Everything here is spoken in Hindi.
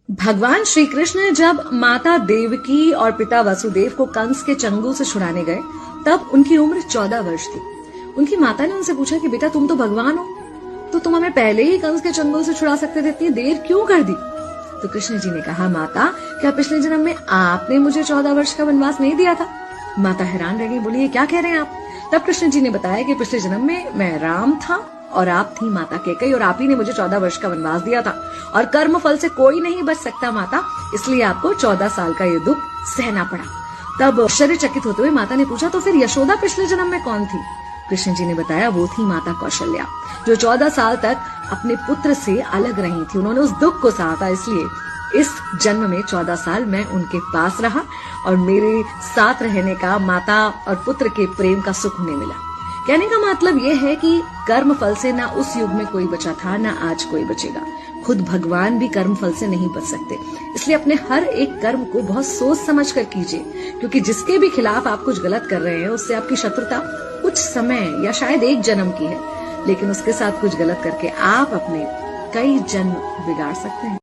भगवान श्री कृष्ण जब माता देवकी और पिता वसुदेव को कंस के चंगुल से छुड़ाने गए तब उनकी उम्र 14 वर्ष थी। उनकी माता ने उनसे पूछा कि बेटा तुम तो भगवान हो, तो तुम हमें पहले ही कंस के चंगुल से छुड़ा सकते थे, इतनी देर क्यों कर दी? तो कृष्ण जी ने कहा, माता क्या पिछले जन्म में आपने मुझे 14 वर्ष का वनवास नहीं दिया था? माता हैरान रह गई, बोली ये क्या कह रहे हैं आप? तब कृष्ण जी ने बताया कि पिछले जन्म में मैं राम था और आप थी माता कैकेयी और आप ही ने मुझे 14 वर्ष का वनवास दिया था और कर्म फल से कोई नहीं बच सकता माता, इसलिए आपको 14 साल का ये दुख सहना पड़ा। तब आश्चर्यचकित होते हुए माता ने पूछा, तो फिर यशोदा पिछले जन्म में कौन थी? कृष्ण जी ने बताया, वो थी माता कौशल्या, जो 14 साल तक अपने पुत्र से अलग रही थी। उन्होंने उस दुख को सहा था, इसलिए इस जन्म में 14 साल मैं उनके पास रहा और मेरे साथ रहने का माता और पुत्र के प्रेम का सुख उन्हें मिला। कहने का मतलब यह है कि कर्म फल से ना उस युग में कोई बचा था, ना आज कोई बचेगा। खुद भगवान भी कर्म फल से नहीं बच सकते, इसलिए अपने हर एक कर्म को बहुत सोच समझ कर कीजिए, क्योंकि जिसके भी खिलाफ आप कुछ गलत कर रहे हैं उससे आपकी शत्रुता कुछ समय या शायद एक जन्म की है, लेकिन उसके साथ कुछ गलत करके आप अपने कई जन्म बिगाड़ सकते हैं।